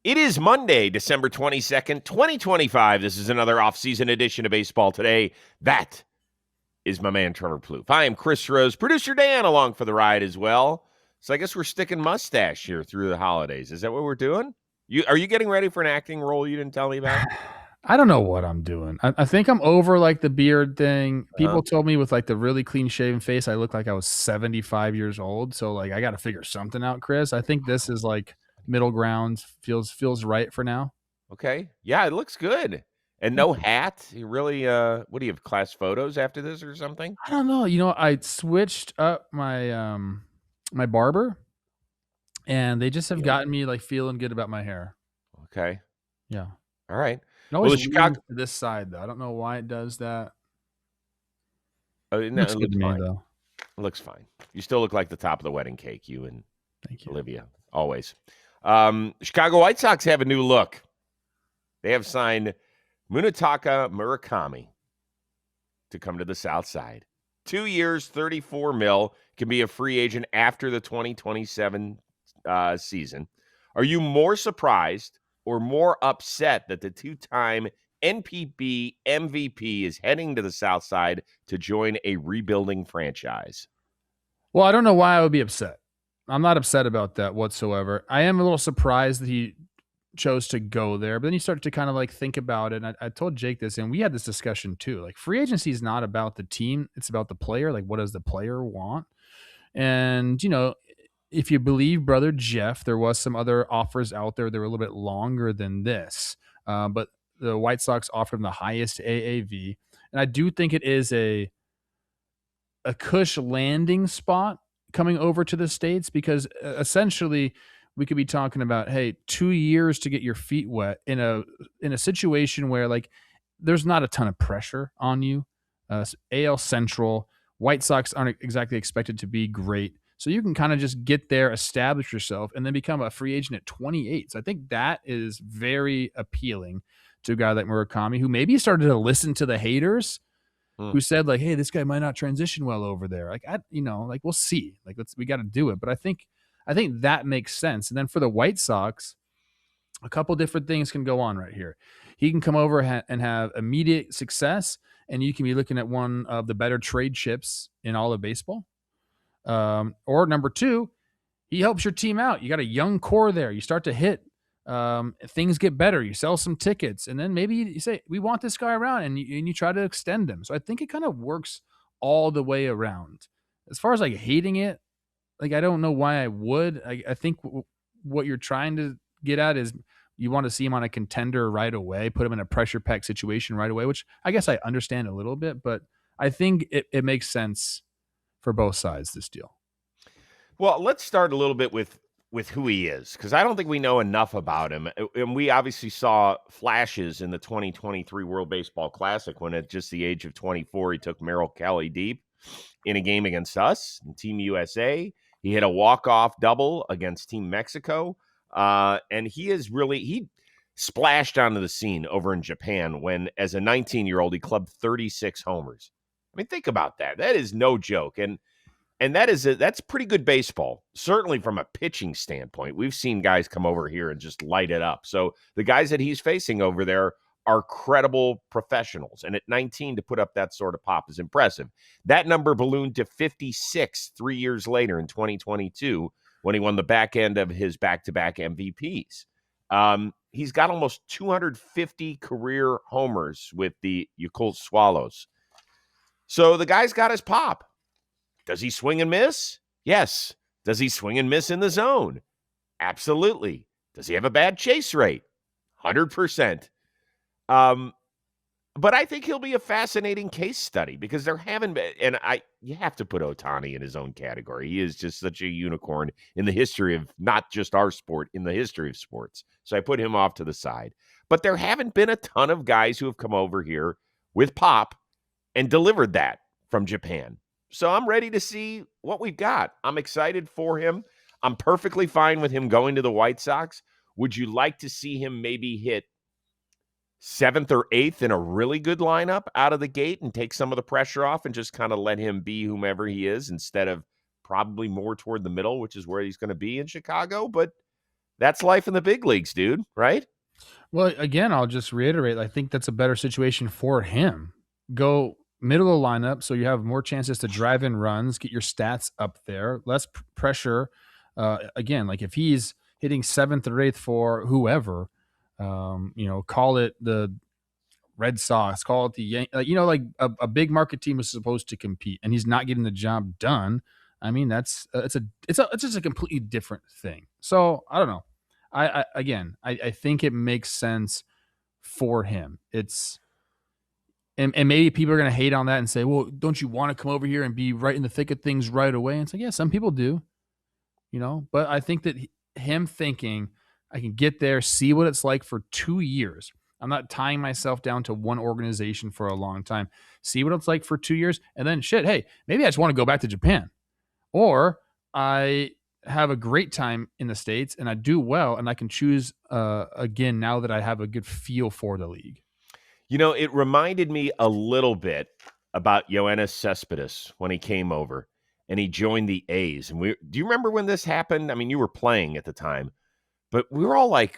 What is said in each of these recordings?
It is Monday, December 22nd, 2025. This is another offseason edition of Baseball Today. That is my man, Trevor Plouffe. I am Chris Rose, producer Dan along for the ride as well. So I guess we're sticking mustache here through the holidays. Is that what we're doing? Are you getting ready for an acting role you didn't tell me about? I don't know what I'm doing. I think I'm over like the beard thing. People Uh-huh. told me with like the really clean shaven face, I look like I was 75 years old. So like I got to figure something out, Chris. I think this is like middle ground. Feels right for now. Okay. Yeah, it looks good. And no hat. You really what do you have, class photos after this or something? I don't know. I switched up my barber, and they just have Yeah. gotten me like feeling good about my hair. Okay. Yeah, All right. it Well, always the leans Chicago to this side though. I don't know why it does that. no, Looks it good looks to me fine. though. It looks fine. You still look like the top of the wedding cake, you and Thank you. Olivia, always. Chicago White Sox have a new look. They have signed Munetaka Murakami to come to the South Side. 2 years, 34 mil, can be a free agent after the 2027 season. Are you more surprised or more upset that the two-time NPB MVP is heading to the South Side to join a rebuilding franchise? Well, I don't know why I would be upset. I'm not upset about that whatsoever. I am a little surprised that he chose to go there, but then you start to kind of like think about it. And I told Jake this, and we had this discussion too. Like, free agency is not about the team, it's about the player. Like, what does the player want? And, if you believe brother Jeff, there was some other offers out there that were a little bit longer than this. But the White Sox offered him the highest AAV. And I do think it is a cush landing spot coming over to the States, because essentially we could be talking about, hey, 2 years to get your feet wet in a situation where like there's not a ton of pressure on you. AL Central, White Sox aren't exactly expected to be great. So you can kind of just get there, establish yourself, and then become a free agent at 28. So I think that is very appealing to a guy like Murakami, who maybe started to listen to the haters Hmm. who said like, "Hey, this guy might not transition well over there." Like, like we'll see. Like, we got to do it. But I think that makes sense. And then for the White Sox, a couple different things can go on right here. He can come over and have immediate success, and you can be looking at one of the better trade chips in all of baseball. Or number two, he helps your team out. You got a young core there. You start to hit. Things get better. You sell some tickets, and then maybe you say, "We want this guy around," and you try to extend him. So I think it kind of works all the way around. As far as like hating it, like I don't know why I would. I think what you're trying to get at is you want to see him on a contender right away, put him in a pressure pack situation right away, which I guess I understand a little bit, but I think it makes sense for both sides, this deal. Well, let's start a little bit with who he is, because I don't think we know enough about him. And we obviously saw flashes in the 2023 World Baseball Classic when at just the age of 24, he took Merrill Kelly deep in a game against us and Team USA. He hit a walk-off double against Team Mexico. And he splashed onto the scene over in Japan when, as a 19-year-old, he clubbed 36 homers. I mean, think about that. That is no joke. And that's pretty good baseball, certainly from a pitching standpoint. We've seen guys come over here and just light it up. So the guys that he's facing over there are credible professionals. And at 19 to put up that sort of pop is impressive. That number ballooned to 56 3 years later in 2022 when he won the back end of his back-to-back MVPs. He's got almost 250 career homers with the Yakult Swallows. So the guy's got his pop. Does he swing and miss? Yes. Does he swing and miss in the zone? Absolutely. Does he have a bad chase rate? 100%. But I think he'll be a fascinating case study because there haven't been, and you have to put Ohtani in his own category. He is just such a unicorn in the history of not just our sport, in the history of sports. So I put him off to the side. But there haven't been a ton of guys who have come over here with pop and delivered that from Japan. So I'm ready to see what we've got. I'm excited for him. I'm perfectly fine with him going to the White Sox. Would you like to see him maybe hit 7th or 8th in a really good lineup out of the gate and take some of the pressure off and just kind of let him be whomever he is instead of probably more toward the middle, which is where he's going to be in Chicago? But That's life in the big leagues, dude, right? Well, again, I'll just reiterate. I think that's a better situation for him. Go middle of the lineup so you have more chances to drive in runs, get your stats up there, less pressure. Again, like if he's hitting seventh or eighth for whoever, call it the Red Sox, call it the like a big market team is supposed to compete, and he's not getting the job done. I mean, it's just a completely different thing. So I don't know. I think it makes sense for him. It's and maybe people are going to hate on that and say, well, don't you want to come over here and be right in the thick of things right away? And it's like, yeah, some people do, but I think that him thinking I can get there, see what it's like for 2 years. I'm not tying myself down to one organization for a long time. See what it's like for 2 years. And then shit, hey, maybe I just want to go back to Japan. Or I have a great time in the States and I do well and I can choose again now that I have a good feel for the league. It reminded me a little bit about Yoenis Cespedes when he came over and he joined the A's. And do you remember when this happened? I mean, you were playing at the time, but we were all like,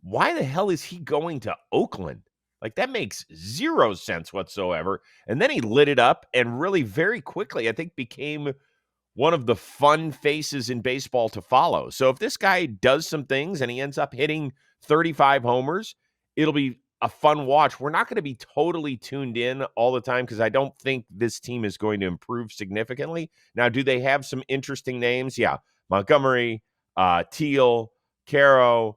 why the hell is he going to Oakland? Like, that makes zero sense whatsoever. And then he lit it up and really very quickly, I think, became one of the fun faces in baseball to follow. So if this guy does some things and he ends up hitting 35 homers, it'll be a fun watch. We're not going to be totally tuned in all the time because I don't think this team is going to improve significantly. Now, do they have some interesting names? Yeah. Montgomery, Teal, Caro,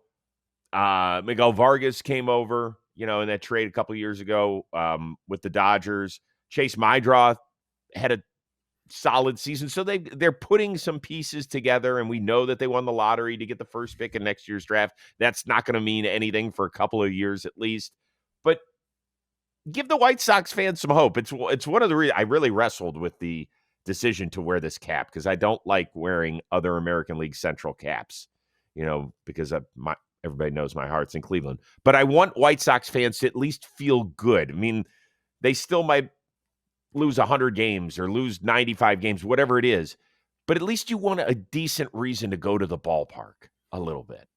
Miguel Vargas came over, in that trade a couple of years ago with the Dodgers. Chase Mydroth had a solid season. So they're putting some pieces together, and we know that they won the lottery to get the first pick in next year's draft. That's not going to mean anything for a couple of years at least. But give the White Sox fans some hope. It's one of the reasons I really wrestled with the decision to wear this cap because I don't like wearing other American League Central caps, because everybody knows my heart's in Cleveland. But I want White Sox fans to at least feel good. I mean, they still might lose 100 games or lose 95 games, whatever it is. But at least you want a decent reason to go to the ballpark a little bit.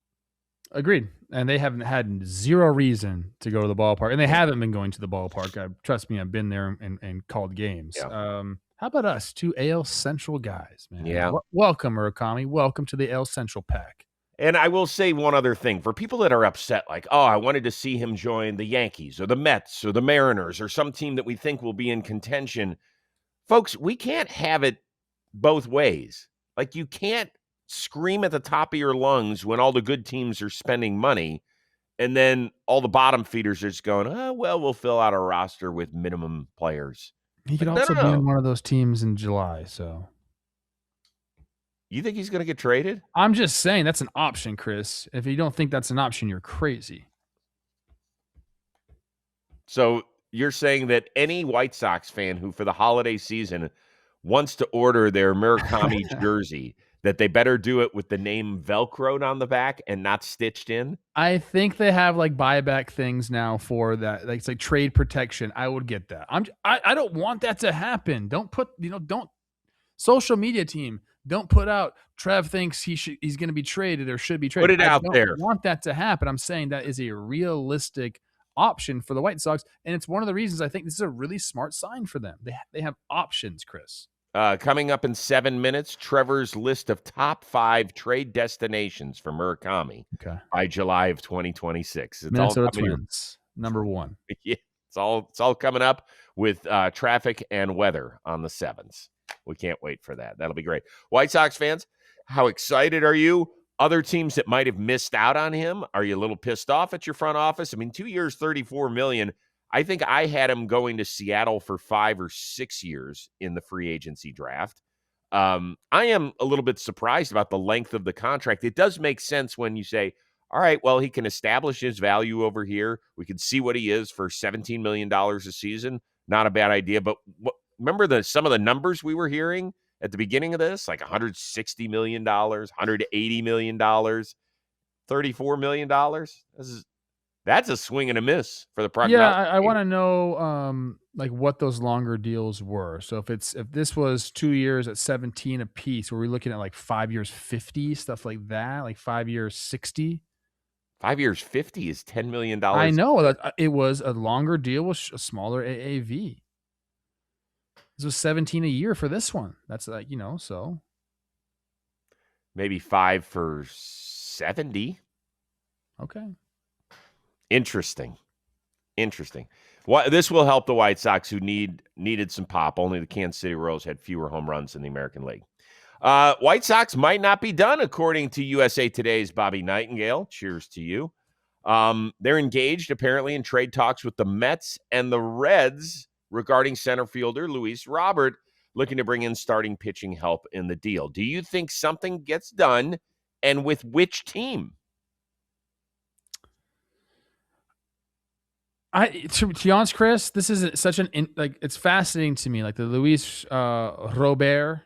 Agreed. And they haven't had zero reason to go to the ballpark. And they haven't been going to the ballpark. Trust me, I've been there and called games. Yeah. How about us, two AL Central guys, man? Yeah. Welcome, Murakami. Welcome to the AL Central pack. And I will say one other thing. For people that are upset, like, oh, I wanted to see him join the Yankees or the Mets or the Mariners or some team that we think will be in contention. Folks, we can't have it both ways. Like, you can't scream at the top of your lungs when all the good teams are spending money and then all the bottom feeders are just going, oh, well, we'll fill out a roster with minimum players. He could also be on one of those teams in July, so. You think he's going to get traded? I'm just saying that's an option, Chris. If you don't think that's an option, you're crazy. So you're saying that any White Sox fan who for the holiday season wants to order their Murakami jersey, that they better do it with the name Velcroed on the back and not stitched in? I think they have like buyback things now for that. Like it's like trade protection. I would get that. I don't want that to happen. Don't put, don't social media team. Don't put out Trev thinks he's going to be traded or should be traded. Put it out there. I don't want that to happen. I'm saying that is a realistic option for the White Sox, and it's one of the reasons I think this is a really smart sign for them. They have options, Chris. Coming up in 7 minutes, Trevor's list of top 5 trade destinations for Murakami by July of 2026. It's Minnesota Twins, number 1. Yeah, it's all coming up with traffic and weather on the 7s. We can't wait for that. That'll be great. White Sox fans, how excited are you? Other teams that might have missed out on him, are you a little pissed off at your front office? I mean, 2 years, $34 million. I think I had him going to Seattle for 5 or 6 years in the free agency draft. I am a little bit surprised about the length of the contract. It does make sense when you say, all right, well, he can establish his value over here. We can see what he is for $17 million a season. Not a bad idea. But remember some of the numbers we were hearing at the beginning of this, like $160 million, $180 million, $34 million. That's a swing and a miss for the Yeah, prognosticator. I want to know like what those longer deals were. So if this was 2 years at 17 apiece, were we looking at like 5 years 50, stuff like that, like 5 years 60? 5 years, 50 is $10 million. I know that it was a longer deal with a smaller AAV. This was 17 a year for this one. That's like, so Maybe 5 for 70. okay. Interesting. This will help the White Sox, who needed some pop. Only the Kansas City Royals had fewer home runs in the American League. White Sox might not be done, according to USA Today's Bobby Nightingale. Cheers to you. They're engaged, apparently, in trade talks with the Mets and the Reds regarding center fielder Luis Robert, looking to bring in starting pitching help in the deal. Do you think something gets done, and with which team? To be honest, Chris, this is such it's fascinating to me. Like the Luis Robert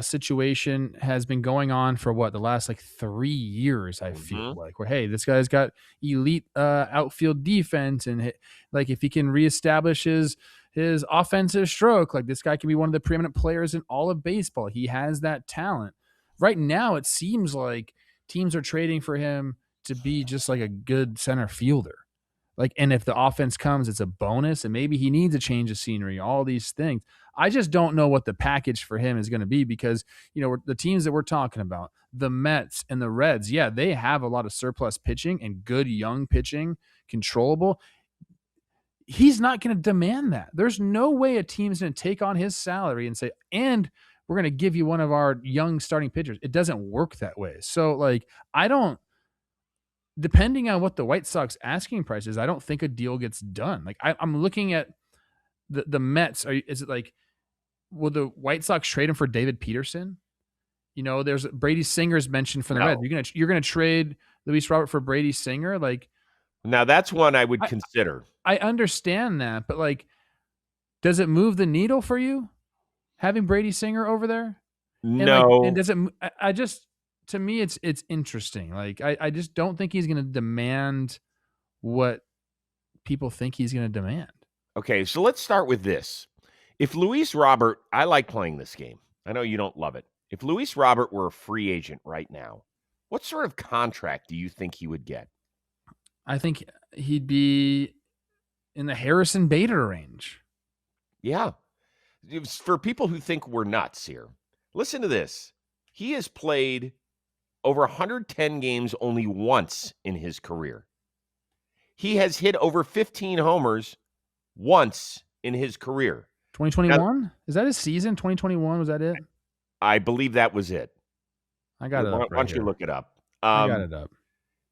situation has been going on for the last like 3 years. I feel like where hey, this guy's got elite outfield defense, and like if he can reestablish his offensive stroke, like this guy can be one of the preeminent players in all of baseball. He has that talent. Right now, it seems like teams are trading for him to be just like a good center fielder. Like, and if the offense comes, it's a bonus, and maybe he needs a change of scenery, all these things. I just don't know what the package for him is going to be because, the teams that we're talking about, the Mets and the Reds, yeah, they have a lot of surplus pitching and good young pitching, controllable. He's not going to demand that. There's no way a team's going to take on his salary and say, and we're going to give you one of our young starting pitchers. It doesn't work that way. So, like, depending on what the White Sox asking price is, I don't think a deal gets done. Like I'm looking at the Mets. Is it like, will the White Sox trade him for David Peterson? There's Brady Singer's mentioned for the Reds. You're gonna trade Luis Robert for Brady Singer? Like, now that's one I would consider. I understand that, but like, does it move the needle for you having Brady Singer over there? No. And does it? I just. To me, it's interesting. Like, I just don't think he's going to demand what people think he's going to demand. Okay, so let's start with this. If Luis Robert, I like playing this game. I know you don't love it. If Luis Robert were a free agent right now, what sort of contract do you think he would get? I think he'd be in the Harrison Bader range. Yeah. For people who think we're nuts here, listen to this. He has played over 110 games only once in his career. He has hit over 15 homers once in his career. 2021? Is that his season? 2021? Was that it? I believe that was it. I got it up. Why don't you look it up? I got it up.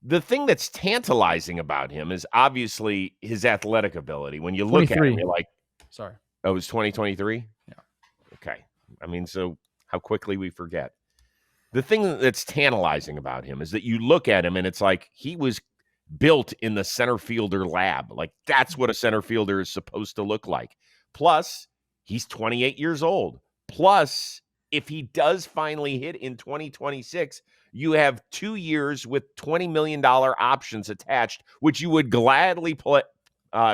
The thing that's tantalizing about him is obviously his athletic ability. When you look at him, you're like, sorry. Oh, it was 2023? Yeah. Okay. I mean, so how quickly we forget. The thing that's tantalizing about him is that you look at him and it's like he was built in the center fielder lab. Like that's what a center fielder is supposed to look like. Plus, he's 28 years old. Plus, if he does finally hit in 2026, you have 2 years with $20 million options attached, which you would gladly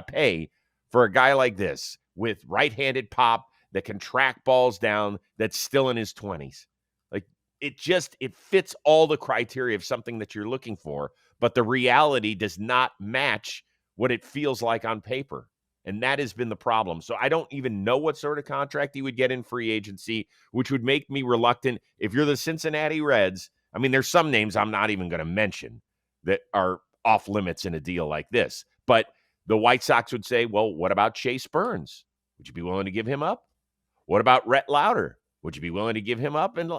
pay for a guy like this with right-handed pop that can track balls down that's still in his 20s. It fits all the criteria of something that you're looking for, but the reality does not match what it feels like on paper. And that has been the problem. So I don't even know what sort of contract he would get in free agency, which would make me reluctant. If you're the Cincinnati Reds, I mean, there's some names I'm not even going to mention that are off limits in a deal like this. But the White Sox would say, well, what about Chase Burns? Would you be willing to give him up? What about Rhett Lauder? Would you be willing to give him up? And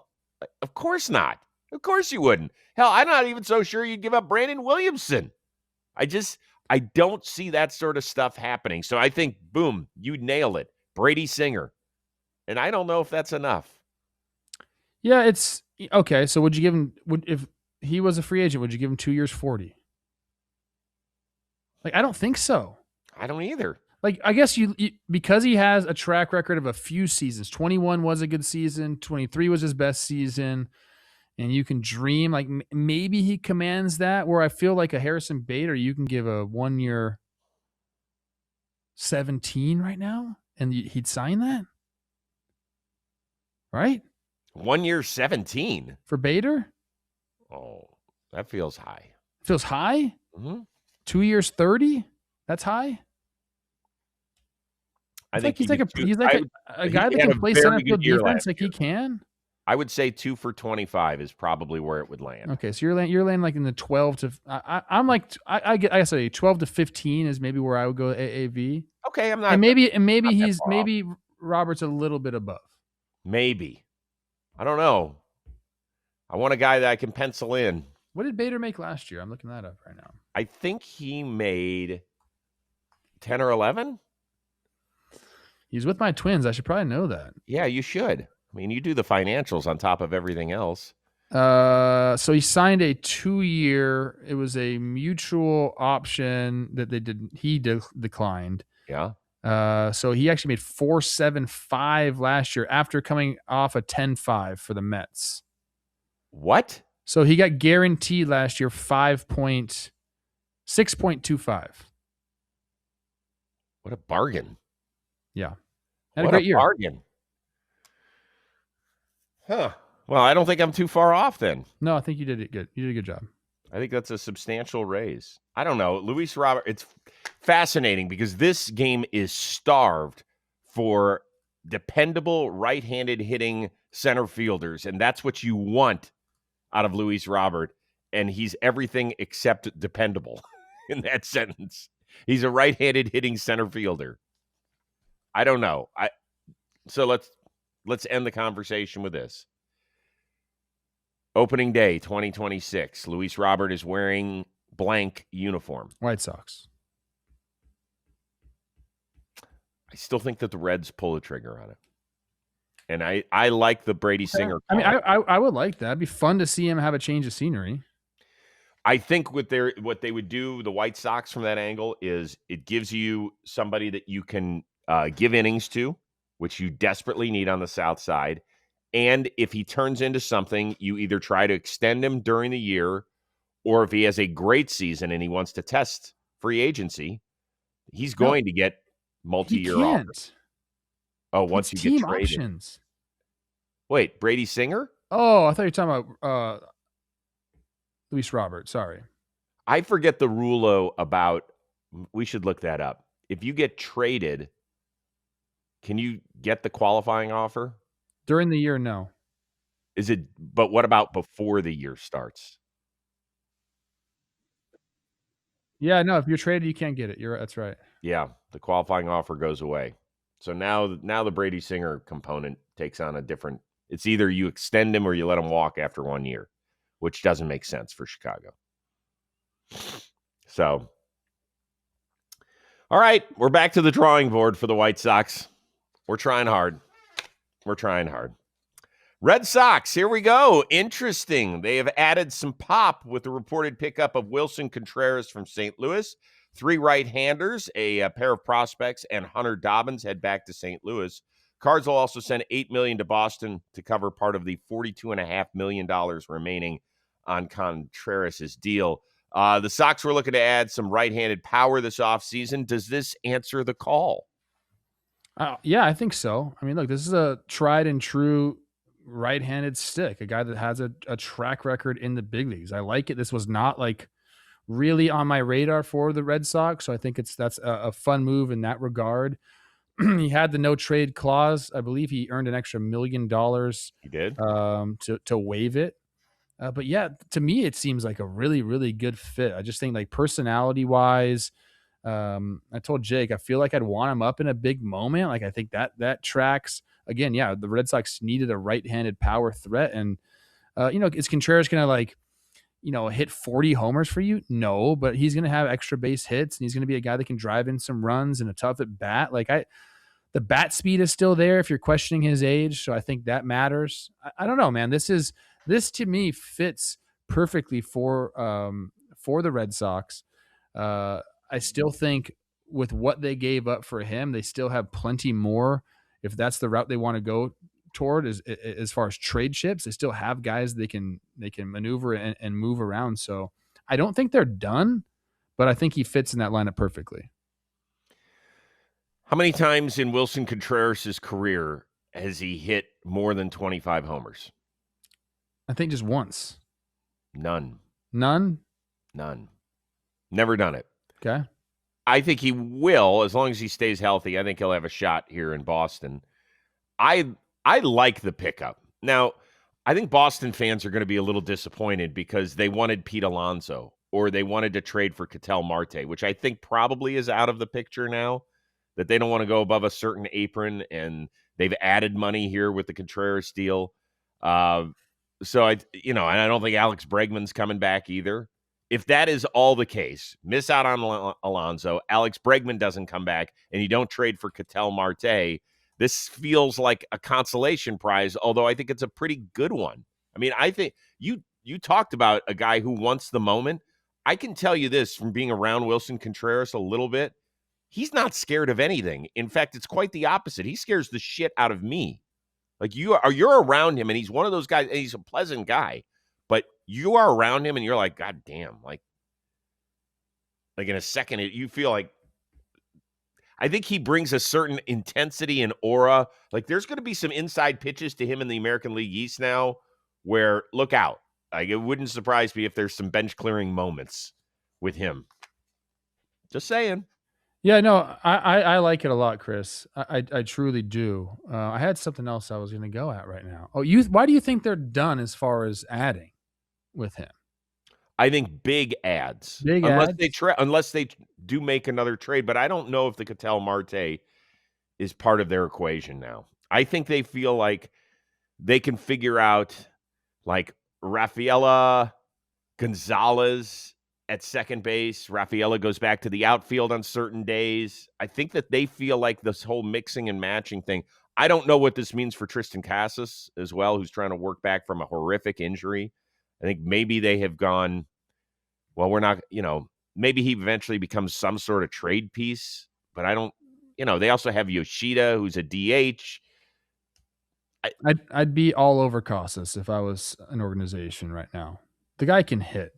of course not. Of course you wouldn't. Hell, I'm not even so sure you'd give up Brandon Williamson. I don't see that sort of stuff happening. So I think, boom, you nail it. Brady Singer. And I don't know if that's enough. Yeah, it's okay. So would you give him, if he was a free agent, would you give him 2 years, 40? Like, I don't think so. I don't either. Like, I guess you because he has a track record of a few seasons. 21 was a good season. 23 was his best season. and you can dream like maybe he commands that. Where I feel like a Harrison Bader, you can give a 1 year 17 right now, and he'd sign that, right? 1 year 17 for Bader. Oh, that feels high. Feels high. Mm-hmm. 2 years 30. That's high. I think he's like a guy that can play center field defense like he can. I would say 2 for 25 is probably where it would land. Okay, so you're laying like in the 12 to. I'm like I say 12 to 15 is maybe where I would go AAV. Okay, I'm not. And maybe Robert's a little bit above. Maybe. I don't know. I want a guy that I can pencil in. What did Bader make last year? I'm looking that up right now. I think he made 10 or 11. He's with my Twins. I should probably know that. Yeah, you should. I mean, you do the financials on top of everything else. So he signed a 2-year. It was a mutual option that he declined. Yeah. So he actually made 4.75 last year after coming off a 10.5 for the Mets. What? So he got guaranteed last year 6.25. What a bargain. Yeah. Had a great year. Bargain. Huh. Well, I don't think I'm too far off then. No, I think you did it good. You did a good job. I think that's a substantial raise. I don't know. Luis Robert, it's fascinating because this game is starved for dependable right-handed hitting center fielders, and that's what you want out of Luis Robert, and he's everything except dependable in that sentence. He's a right-handed hitting center fielder. I don't know. So let's end the conversation with this. Opening day 2026. Luis Robert is wearing blank uniform. White Sox. I still think that the Reds pull the trigger on it. And I like the Brady Singer call. I mean, I would like that. It'd be fun to see him have a change of scenery. I think what they would do, the White Sox from that angle, is it gives you somebody that you can give innings to, which you desperately need on the South Side. And if he turns into something, you either try to extend him during the year, or if he has a great season and he wants to test free agency, he's going to get multi-year offers. Oh, once you get traded. Options. Wait, Brady Singer? Oh, I thought you were talking about Luis Robert. Sorry. I forget the rule about, we should look that up. If you get traded, can you get the qualifying offer? During the year, no. But what about before the year starts? Yeah, no, if you're traded, you can't get it. That's right. Yeah, the qualifying offer goes away. So now the Brady Singer component takes on a different, it's either you extend him or you let him walk after 1 year, which doesn't make sense for Chicago. So, all right, we're back to the drawing board for the White Sox. We're trying hard. Red Sox, here we go. Interesting. They have added some pop with the reported pickup of Willson Contreras from St. Louis. 3 right-handers, a pair of prospects, and Hunter Dobbins head back to St. Louis. Cards will also send $8 million to Boston to cover part of the $42.5 million remaining on Contreras' deal. The Sox were looking to add some right-handed power this offseason. Does this answer the call? Yeah, I think so. I mean, look, this is a tried and true right-handed stick, a guy that has a track record in the big leagues. I like it. This was not like really on my radar for the Red Sox, so I think that's a fun move in that regard. He had the no trade clause. I believe he earned an extra $1 million. He did to waive it. But yeah, to me, it seems like a really, really good fit. I just think like personality wise, I told Jake, I feel like I'd want him up in a big moment. Like I think that tracks. Again, yeah, the Red Sox needed a right-handed power threat, and is Contreras gonna hit 40 homers for you? No, but he's gonna have extra base hits, and he's gonna be a guy that can drive in some runs and a tough at bat. The bat speed is still there if you're questioning his age, so I think that matters. I don't know, man. This to me fits perfectly for the Red Sox. I still think with what they gave up for him, they still have plenty more if that's the route they want to go toward is as far as trade chips. They still have guys they can maneuver and move around. So I don't think they're done, but I think he fits in that lineup perfectly. How many times in Willson Contreras' career has he hit more than 25 homers? I think just once. None. None? None. Never done it. Okay. I think he will, as long as he stays healthy. I think he'll have a shot here in Boston. I like the pickup. Now, I think Boston fans are going to be a little disappointed because they wanted Pete Alonso or they wanted to trade for Ketel Marte, which I think probably is out of the picture now, that they don't want to go above a certain apron, and they've added money here with the Contreras deal. So and I don't think Alex Bregman's coming back either. If that is all the case, miss out on Alonso, Alex Bregman doesn't come back, and you don't trade for Ketel Marte, this feels like a consolation prize, although I think it's a pretty good one. I mean, I think you talked about a guy who wants the moment. I can tell you this from being around Willson Contreras a little bit. He's not scared of anything. In fact, it's quite the opposite. He scares the shit out of me. Like you're around him, and he's one of those guys, and he's a pleasant guy, but you are around him and you're like, God damn, like in a second, you feel like, I think he brings a certain intensity and aura. Like there's going to be some inside pitches to him in the American League East now where look out. Like it wouldn't surprise me if there's some bench clearing moments with him. Just saying. Yeah, no, I like it a lot, Chris. I truly do. I had something else I was going to go at right now. Oh, why do you think they're done as far as adding with him? I think big ads. Unless they do make another trade, but I don't know if the Ketel Marte is part of their equation now. I think they feel like they can figure out like Rafaela Gonzalez at second base. Rafaela goes back to the outfield on certain days. I think that they feel like this whole mixing and matching thing. I don't know what this means for Tristan Casas as well, who's trying to work back from a horrific injury. I think maybe they have gone, well, we're not, maybe he eventually becomes some sort of trade piece, but I don't, they also have Yoshida, who's a DH. I'd be all over Casas if I was an organization right now. The guy can hit.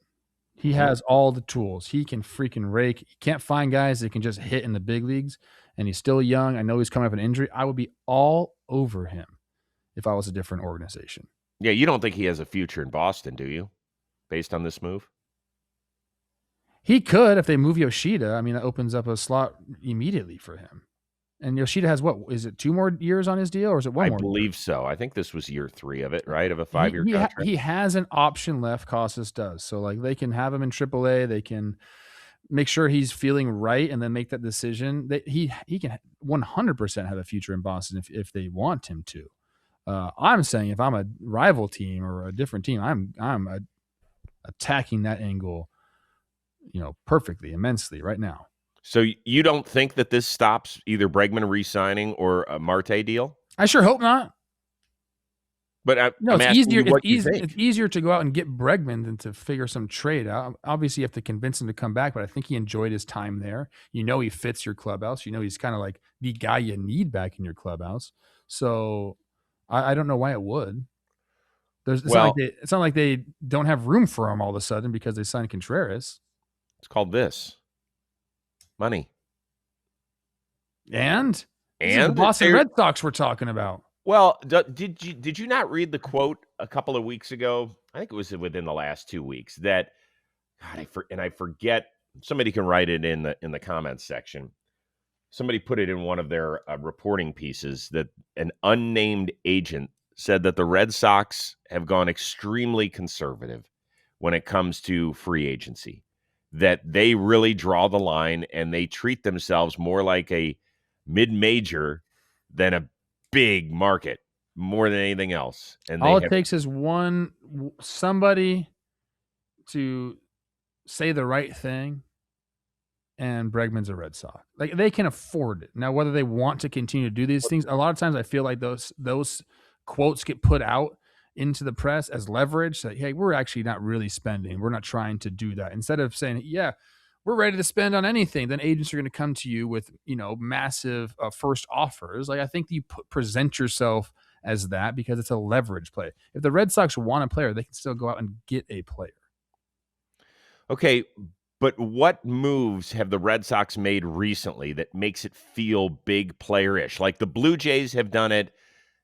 He has all the tools. He can freaking rake. You can't find guys that can just hit in the big leagues, and he's still young. I know he's coming off an injury. I would be all over him if I was a different organization. Yeah, you don't think he has a future in Boston, do you, based on this move? He could if they move Yoshida. I mean, that opens up a slot immediately for him. And Yoshida has what? Is it 2 more years on his deal, or is it 1 more? I believe so. I think this was year 3 of it, right? Of a 5-year contract. He has an option left. Casas does. So like they can have him in AAA. They can make sure he's feeling right and then make that decision. He can 100% have a future in Boston if they want him to. I'm saying if I'm a rival team or a different team, I'm attacking that angle, perfectly, immensely right now. So you don't think that this stops either Bregman re-signing or a Marte deal? I sure hope not. But it's easier to go out and get Bregman than to figure some trade out. Obviously, you have to convince him to come back, but I think he enjoyed his time there. He fits your clubhouse. He's kind of like the guy you need back in your clubhouse. So I don't know why it would. It's not like they don't have room for him all of a sudden because they signed Contreras. It's called this. Money. And the Boston Red Sox we're talking about. Well, did you not read the quote a couple of weeks ago? I think it was within the last 2 weeks that, God, I forget. Somebody can write it in the comments section. Somebody put it in one of their reporting pieces that an unnamed agent said that the Red Sox have gone extremely conservative when it comes to free agency. That they really draw the line and they treat themselves more like a mid-major than a big market, more than anything else. And all it takes is somebody to say the right thing, and Bregman's a Red Sox. Like they can afford it. Now, whether they want to continue to do these things, a lot of times I feel like those quotes get put out into the press as leverage. That, hey, we're actually not really spending. We're not trying to do that. Instead of saying, yeah, we're ready to spend on anything, then agents are going to come to you with, massive first offers. Like I think you present yourself as that because it's a leverage play. If the Red Sox want a player, they can still go out and get a player. Okay, but what moves have the Red Sox made recently that makes it feel big player-ish? Like the Blue Jays have done it.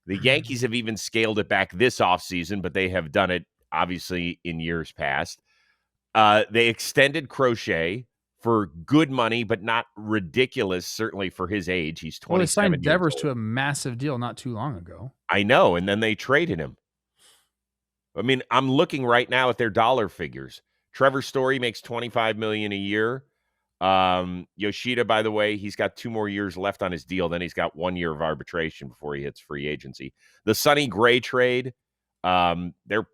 The Yankees have even scaled it back this offseason, but they have done it obviously in years past. They extended Crochet for good money, but not ridiculous, certainly for his age. He's 27 Well, they signed years Devers old. to a massive deal not too long ago. I know, and then they traded him. I mean, I'm looking right now at their dollar figures. Trevor Story makes $25 million a year. Yoshida, by the way, he's got 2 more years left on his deal. Then he's got 1 year of arbitration before he hits free agency. The Sonny Gray trade, they're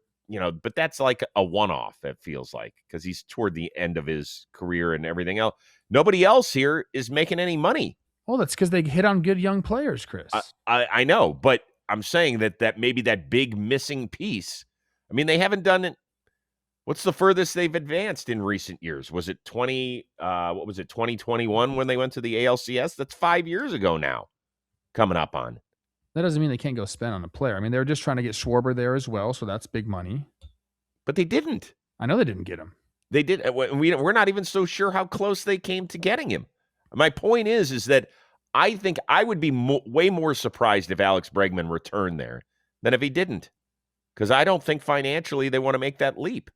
but that's like a one-off, it feels like, because he's toward the end of his career and everything else. Nobody else here is making any money. Well, that's because they hit on good young players, Chris. I know, but I'm saying that maybe that big missing piece. I mean, they haven't done it. What's the furthest they've advanced in recent years? Was it 2021 when they went to the ALCS? That's 5 years ago now, coming up on. That doesn't mean they can't go spend on a player. I mean, they were just trying to get Schwarber there as well, so that's big money. But they didn't. I know they didn't get him. They did. We're not even so sure how close they came to getting him. My point is that I think I would be way more surprised if Alex Bregman returned there than if he didn't, because I don't think financially they want to make that leap.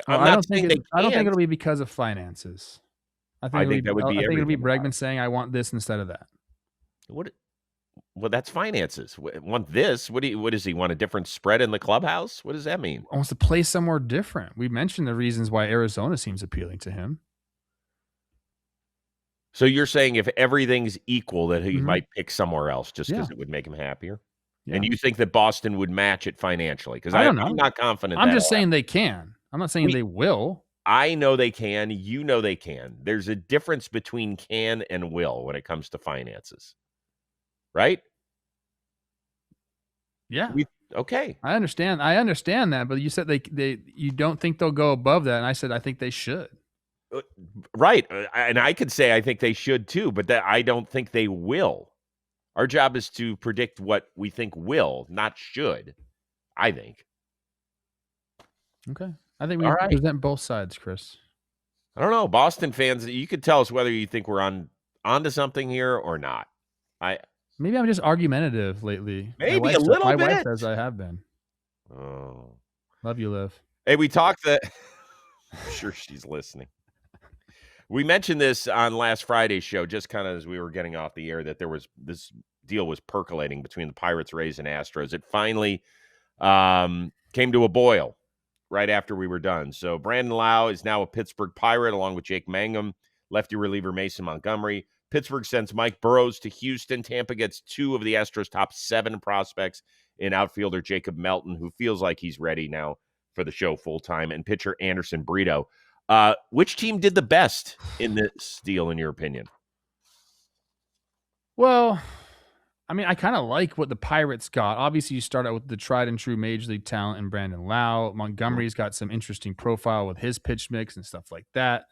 Well, I don't think it'll be because of finances. I think it'll be Bregman saying, "I want this instead of that." Well, that's finances. Want this? What does he want? A different spread in the clubhouse? What does that mean? He wants to play somewhere different. We mentioned the reasons why Arizona seems appealing to him. So you're saying if everything's equal, that he might pick somewhere else just because it would make him happier? Yeah. And you think that Boston would match it financially? Because I'm not confident. I'm just saying they can. I'm not saying they will. I know they can. You know they can. There's a difference between can and will when it comes to finances. Right? Yeah. Okay. I understand that, but you said you don't think they'll go above that, and I said I think they should. Right. And I could say I think they should too, but that I don't think they will. Our job is to predict what we think will, not should, I think. Okay. I think we present both sides, Chris. I don't know. Boston fans, you could tell us whether you think we're onto something here or not. Maybe I'm just argumentative lately. Maybe a little bit. My wife says I have been. Oh. Love you, Liv. Hey, we talked that. I'm sure she's listening. We mentioned this on last Friday's show, just kind of as we were getting off the air, that this deal was percolating between the Pirates, Rays, and Astros. It finally came to a boil right after we were done. So Brandon Lowe is now a Pittsburgh Pirate, along with Jake Mangum, lefty reliever Mason Montgomery. Pittsburgh sends Mike Burrows to Houston. Tampa gets 2 of the Astros' top 7 prospects in outfielder Jacob Melton, who feels like he's ready now for the show full-time, and pitcher Anderson Brito. Which team did the best in this deal, in your opinion? Well, I mean, I kind of like what the Pirates got. Obviously, you start out with the tried and true major league talent in Brandon Lowe. Montgomery's got some interesting profile with his pitch mix and stuff like that.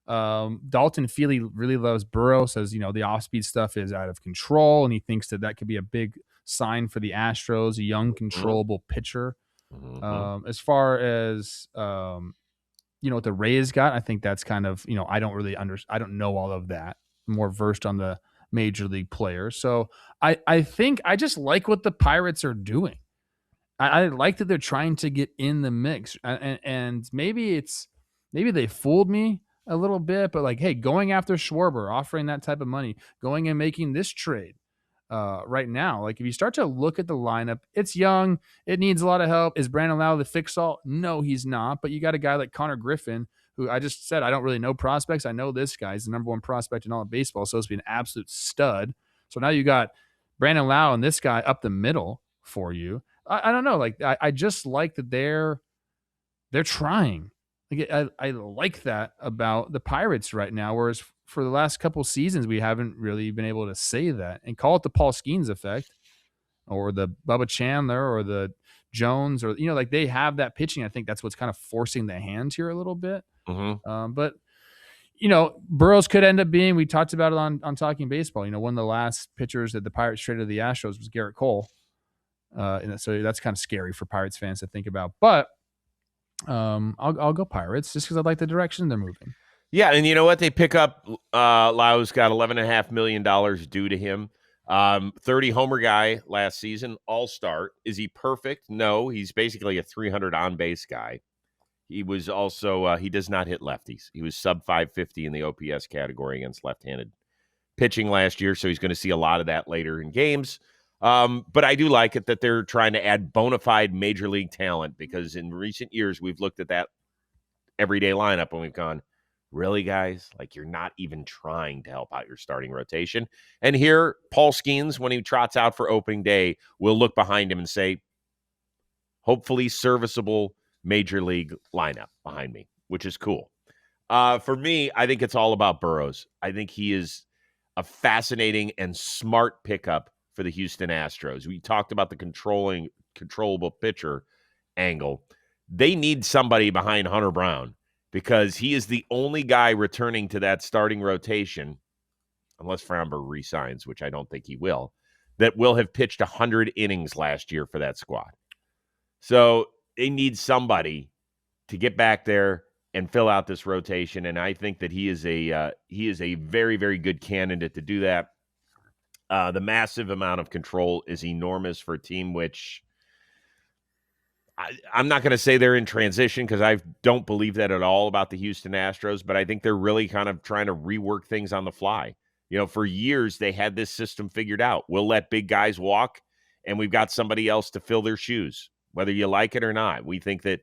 Dalton Feely really loves Burrow, says, the off-speed stuff is out of control, and he thinks that could be a big sign for the Astros, a young, controllable pitcher. As far as, what the Rays got, I think that's kind of, I don't know all of that. I'm more versed on the major league players. So I think I just like what the Pirates are doing. I like that they're trying to get in the mix, and maybe they fooled me a little bit, but hey, going after Schwarber, offering that type of money, going and making this trade right now, if you start to look at the lineup, it's young, it needs a lot of help. Is Brandon Lowe the fix-all? No, he's not, but you got a guy like Connor Griffin, who I just said I don't really know prospects. I know this guy. He's the number 1 prospect in all of baseball, so it's be an absolute stud. So now you got Brandon Lowe and this guy up the middle for you. I don't know. I just like that they're trying. I like that about the Pirates right now, whereas for the last couple seasons, we haven't really been able to say that and call it the Paul Skeens effect or the Bubba Chandler or the Jones or, they have that pitching. I think that's what's kind of forcing the hand here a little bit. But, Burrows could end up being, we talked about it on Talking Baseball, one of the last pitchers that the Pirates traded to the Astros was Garrett Cole. And so that's kind of scary for Pirates fans to think about. But I'll go Pirates just because I like the direction they're moving. Yeah, and you know what? They pick up Lau's got $11.5 million due to him. 30 homer guy last season, all-star. Is he perfect? No, he's basically a 300 on-base guy. He was also he does not hit lefties. He was sub 550 in the OPS category against left-handed pitching last year, so he's going to see a lot of that later in games. But I do like it that they're trying to add bona fide major league talent, because in recent years we've looked at that everyday lineup and we've gone, really, guys? Like, you're not even trying to help out your starting rotation. And here, Paul Skeens, when he trots out for opening day, will look behind him and say, hopefully serviceable major league lineup behind me, which is cool. For me, I think it's all about Burrows. I think he is a fascinating and smart pickup for the Houston Astros. We talked about the controllable pitcher angle. They need somebody behind Hunter Brown, because he is the only guy returning to that starting rotation, unless Framber resigns, which I don't think he will, that will have pitched 100 innings last year for that squad. So they need somebody to get back there and fill out this rotation, and I think that he is a very, very good candidate to do that. The massive amount of control is enormous for a team which I'm not going to say they're in transition, because I don't believe that at all about the Houston Astros, but I think they're really kind of trying to rework things on the fly. You know, for years, they had this system figured out. We'll let big guys walk, and we've got somebody else to fill their shoes, whether you like it or not. We think that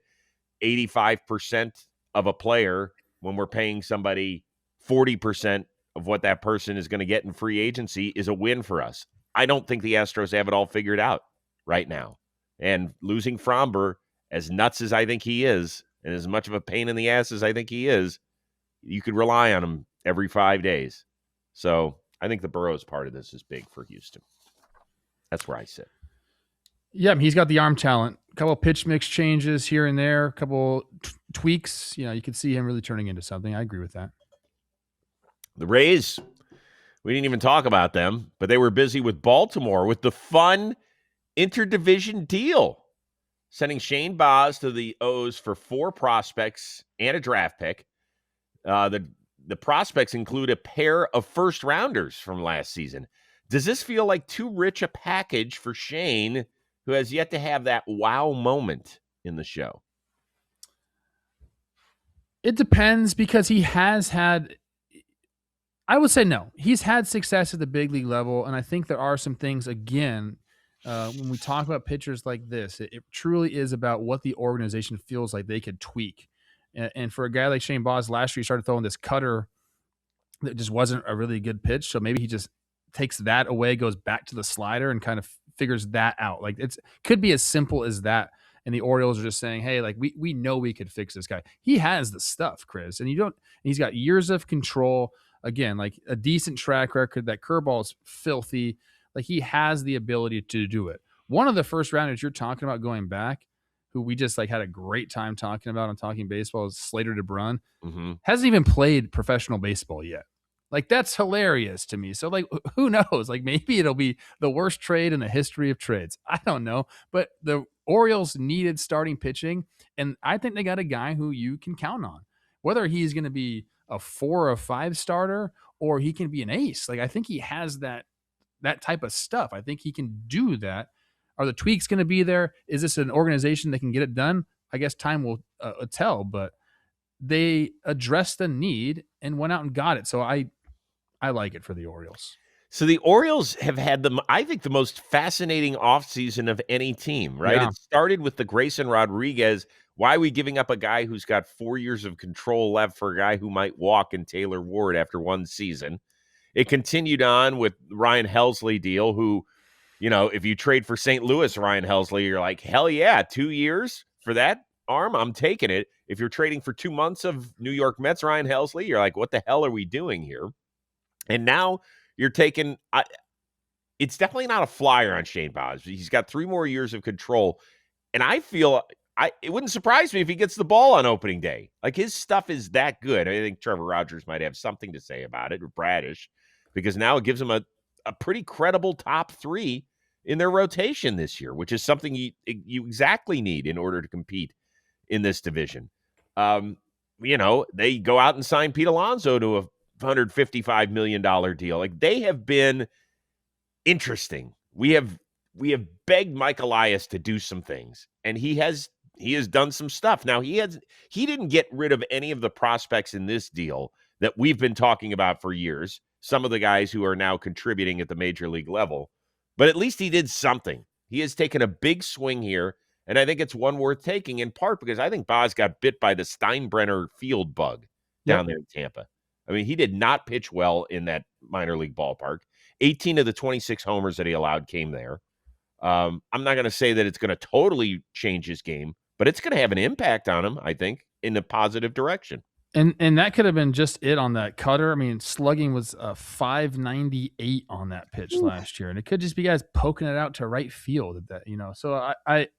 85% of a player, when we're paying somebody 40% of what that person is going to get in free agency, is a win for us. I don't think the Astros have it all figured out right now. And losing Framber, as nuts as I think he is, and as much of a pain in the ass as I think he is, you could rely on him every 5 days. So I think the Burrows part of this is big for Houston. That's where I sit. Yeah, he's got the arm talent. A couple of pitch mix changes here and there, a couple tweaks. You know, you can see him really turning into something. I agree with that. The Rays, we didn't even talk about them, but they were busy with Baltimore with the fun interdivision deal, sending Shane Baz to the O's for 4 prospects and a draft pick. The prospects include a pair of first rounders from last season. Does this feel like too rich a package for Shane, who has yet to have that wow moment in the show? It depends, because he has had, I would say no. He's had success at the big league level, and I think there are some things, again, when we talk about pitchers like this, it truly is about what the organization feels like they could tweak. And for a guy like Shane Baz, last year he started throwing this cutter that just wasn't a really good pitch. So maybe he just takes that away, goes back to the slider, and kind of figures that out. Like, it's could be as simple as that. And the Orioles are just saying, hey, like we know we could fix this guy. He has the stuff, Chris, and he's got years of control. Again, like a decent track record. That curveball is filthy. Like, he has the ability to do it. One of the first rounders you're talking about going back, who we just like had a great time talking about on Talking Baseball, is Slater DeBrun. Mm-hmm. Hasn't even played professional baseball yet. Like, that's hilarious to me. So, like, who knows? Like, maybe it'll be the worst trade in the history of trades. I don't know. But the Orioles needed starting pitching, and I think they got a guy who you can count on. Whether he's going to be a 4 or 5 starter, or he can be an ace. Like, I think he has that type of stuff. I think he can do that. Are the tweaks going to be there? Is this an organization that can get it done? I guess time will tell, but they addressed the need and went out and got it. So I like it for the Orioles. So the Orioles have had I think the most fascinating offseason of any team, right? Yeah. It started with the Grayson Rodriguez. Why are we giving up a guy who's got 4 years of control left for a guy who might walk in Taylor Ward after one season? It continued on with Ryan Helsley deal, who, you know, if you trade for St. Louis, Ryan Helsley, you're like, hell yeah, 2 years for that arm, I'm taking it. If you're trading for 2 months of New York Mets Ryan Helsley, you're like, what the hell are we doing here? And now you're taking it's definitely not a flyer on Shane Baz. He's got 3 more years of control. And I feel it wouldn't surprise me if he gets the ball on opening day. Like, his stuff is that good. I think Trevor Rogers might have something to say about it, or Bradish, because now it gives him a pretty credible top 3 in their rotation this year, which is something you exactly need in order to compete in this division. They go out and sign Pete Alonso to a $155 million deal. Like, they have been interesting. We have begged Mike Elias to do some things, and he has done some stuff. Now, he didn't get rid of any of the prospects in this deal that we've been talking about for years, some of the guys who are now contributing at the major league level, but at least he did something. He has taken a big swing here, and I think it's one worth taking, in part because I think Baz got bit by the Steinbrenner field bug down there in Tampa. I mean, he did not pitch well in that minor league ballpark. 18 of the 26 homers that he allowed came there. I'm not going to say that it's going to totally change his game, but it's going to have an impact on him, I think, in a positive direction. And that could have been just it on that cutter. I mean, slugging was a 598 on that pitch last year, and it could just be guys poking it out to right field at that, So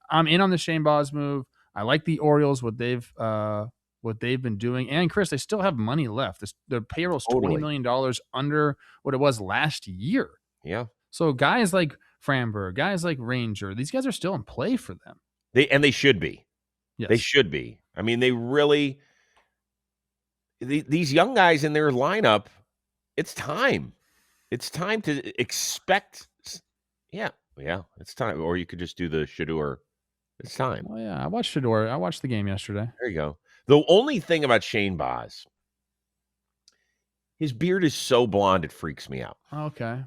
I'm in on the Shane Baz move. I like the Orioles, what they've been doing, and Chris, they still have money left. Their payroll's $20 million under what it was last year. Yeah. So guys like Framberg, guys like Ranger, these guys are still in play for them. They should be. Yes. They should be. I mean, they really. These young guys in their lineup, it's time. It's time to expect. Yeah, it's time. Or you could just do the Shador. It's time. Oh, yeah, I watched Shador. I watched the game yesterday. There you go. The only thing about Shane Baz, his beard is so blonde it freaks me out. Okay.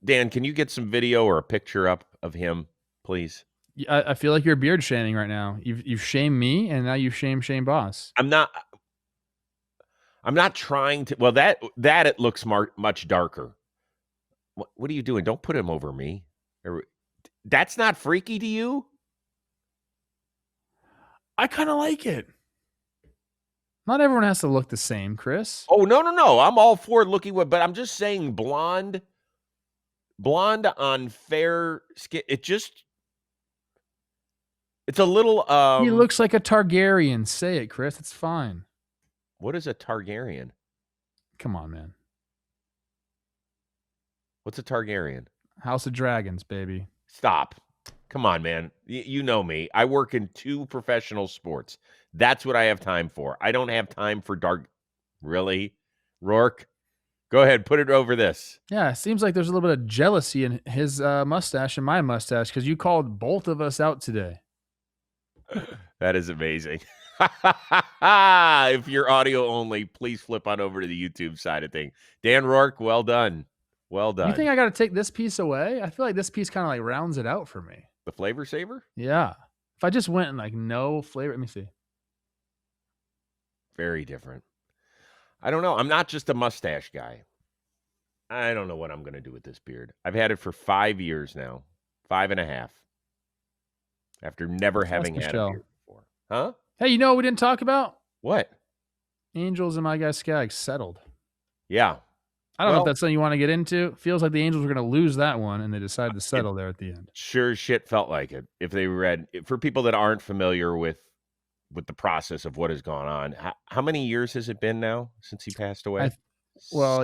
Dan, can you get some video or a picture up of him, please? I feel like you're beard shaming right now. You've shamed me, and now you've shamed Shane Baz. I'm not trying to. Well, that it looks much darker. What are you doing? Don't put him over me. That's not freaky to you? I kind of like it. Not everyone has to look the same, Chris. Oh, no. I'm all for looking, but I'm just saying blonde on fair skin. It's a little. He looks like a Targaryen. Say it, Chris. It's fine. What is a Targaryen? Come on, man. What's a Targaryen? House of Dragons, baby. Stop. Come on, man. You know me. I work in 2 professional sports. That's what I have time for. I don't have time for dark. Really? Rourke? Go ahead. Put it over this. Yeah, it seems like there's a little bit of jealousy in his mustache and my mustache because you called both of us out today. That is amazing. If you're audio only, please flip on over to the YouTube side of things. Dan Rourke, well done. Well done. You think I got to take this piece away? I feel like this piece kind of like rounds it out for me. The flavor saver? Yeah. If I just went and like no flavor, let me see. Very different. I don't know. I'm not just a mustache guy. I don't know what I'm going to do with this beard. I've had it for 5 years now. 5.5. After never having had a beard before. Huh? Hey, you know what we didn't talk about? What? Angels and my guy Skaggs settled. Yeah. I don't know if that's something you want to get into. Feels like the Angels were going to lose that one, and they decided to settle there at the end. Sure shit felt like it. If they read, for people that aren't familiar with the process of what has gone on, how many years has it been now since he passed away?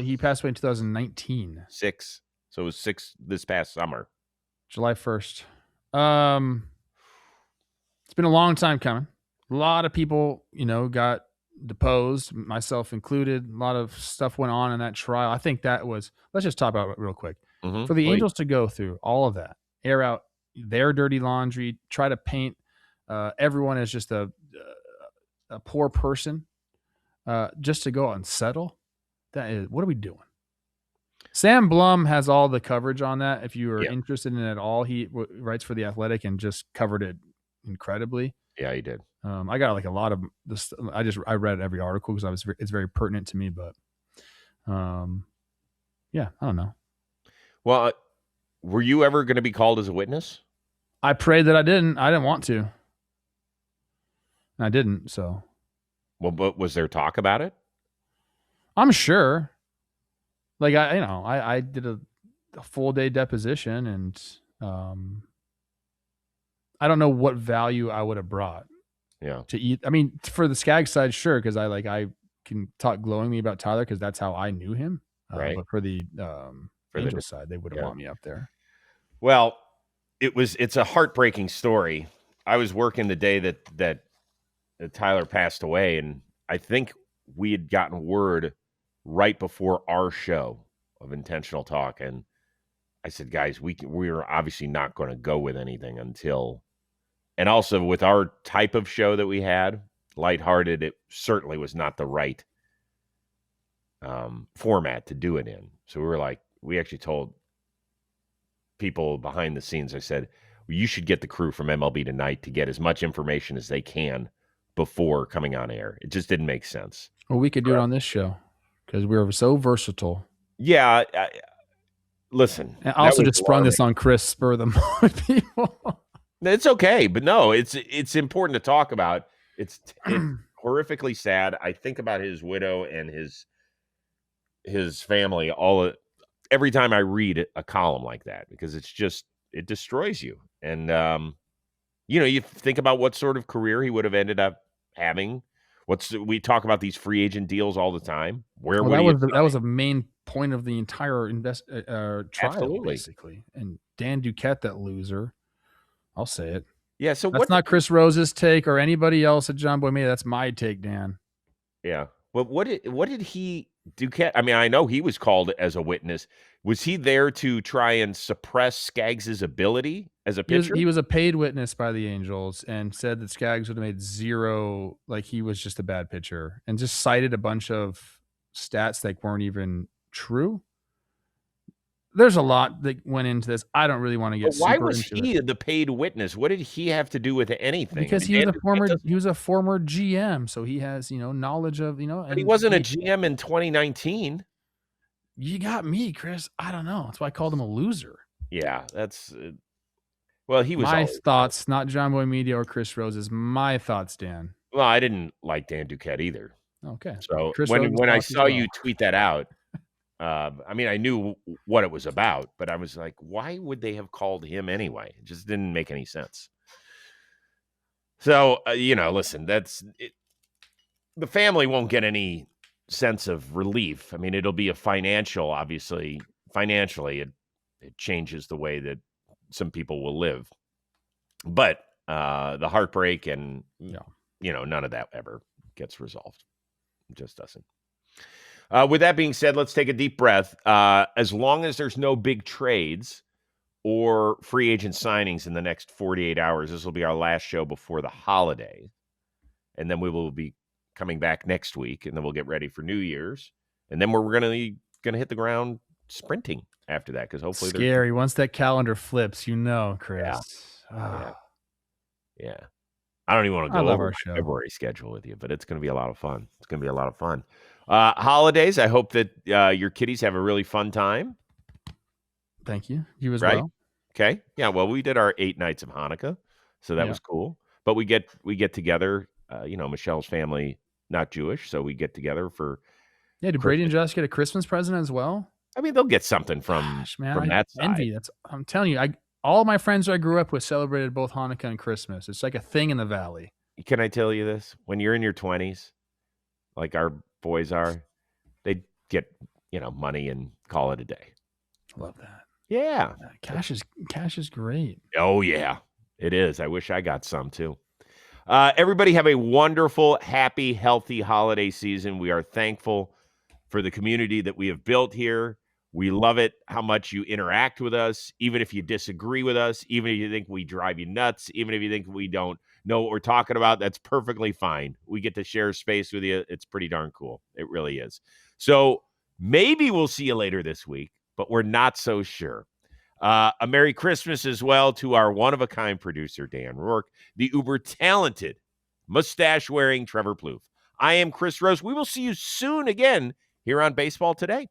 He passed away in 2019. 6. So it was 6 this past summer. July 1st. It's been a long time coming. A lot of people, got deposed, myself included. A lot of stuff went on in that trial. I think that was, let's just talk about it real quick. For the Angels to go through all of that, air out their dirty laundry, try to paint everyone as just a poor person, just to go out and settle. That is, what are we doing? Sam Blum has all the coverage on that. If you are interested in it at all, he writes for The Athletic and just covered it incredibly. Yeah, he did. I got like a lot of this. I read every article because it's very pertinent to me. But, yeah, I don't know. Well, were you ever going to be called as a witness? I prayed that I didn't. I didn't want to. And I didn't. So. Well, but was there talk about it? I'm sure. Like I did a full day deposition, and I don't know what value I would have brought. Yeah. To eat. I mean, for the Skaggs side, sure, because I can talk glowingly about Tyler because that's how I knew him. Right. But for the Angels side, they wouldn't want me up there. Well, it's a heartbreaking story. I was working the day that Tyler passed away, and I think we had gotten word right before our show of Intentional Talk, and I said, guys, we're obviously not going to go with anything until, and also with our type of show that we had, lighthearted, it certainly was not the right format to do it in. So we were like, we actually told people behind the scenes, I said, well, you should get the crew from MLB Tonight to get as much information as they can before coming on air. It just didn't make sense. Well, we could do it on this show because we're so versatile. Yeah. Listen. And I also just sprung this on Chris spur of the moment people. It's okay, but no, it's important to talk about. It's horrifically sad. I think about his widow and his family every time I read a column like that, because it destroys you. And you think about what sort of career he would have ended up having. We talk about these free agent deals all the time. Where that was a main point of the entire trial, Absolutely. basically. And Dan Duquette, that loser. I'll say it. Yeah, so that's not Chris Rose's take or anybody else at John Boy Media. That's my take, Dan. Yeah. Well, what did he Duquette? I mean, I know he was called as a witness. Was he there to try and suppress Skaggs' ability as a pitcher? He was a paid witness by the Angels and said that Skaggs would have made zero, like he was just a bad pitcher, and just cited a bunch of stats that weren't even true. There's a lot that went into this. I don't really want to get super into it. Why was he the paid witness? What did he have to do with anything? Because he was a former GM, so he has, knowledge of, But he wasn't a GM in 2019. You got me, Chris. I don't know. That's why I called him a loser. Yeah, that's well, he was my thoughts, not John Boy Media or Chris Rose's. My thoughts, Dan. Well, I didn't like Dan Duquette either. Okay. So when I saw you tweet that out, I mean, I knew what it was about, but I was like, why would they have called him anyway? It just didn't make any sense. So, listen, that's it. The family won't get any sense of relief. I mean, it'll be obviously, financially, it changes the way that some people will live. But the heartbreak and, none of that ever gets resolved. It just doesn't. With that being said, let's take a deep breath. As long as there's no big trades or free agent signings in the next 48 hours, this will be our last show before the holiday. And then we will be coming back next week, and then we'll get ready for New Year's. And then we're going to hit the ground sprinting after that, because hopefully scary. Once that calendar flips, Chris. Yeah. I don't even want to go over our February schedule with you, but it's going to be a lot of fun. It's going to be a lot of fun. Holidays, I hope that your kiddies have a really fun time. Thank you. You as well. Okay. Yeah, well, we did our 8 nights of Hanukkah, so that was cool. But we get together, Michelle's family, not Jewish, so we get together for did Brady and Josh get a Christmas present as well? I mean, they'll get something from that side. Envy. I'm telling you, all my friends I grew up with celebrated both Hanukkah and Christmas. It's like a thing in the Valley. Can I tell you this? When you're in your 20s, like our boys are, they get, money and call it a day. Love that. Yeah. Cash is great. Oh, yeah, it is. I wish I got some too. Everybody have a wonderful, happy, healthy holiday season. We are thankful for the community that we have built here. We love it, how much you interact with us, even if you disagree with us, even if you think we drive you nuts, even if you think we don't know what we're talking about, that's perfectly fine. We get to share space with you. It's pretty darn cool. It really is. So maybe we'll see you later this week, but we're not so sure. A Merry Christmas as well to our one-of-a-kind producer, Dan Rourke, the uber-talented, mustache-wearing Trevor Plouffe. I am Chris Rose. We will see you soon again here on Baseball Today.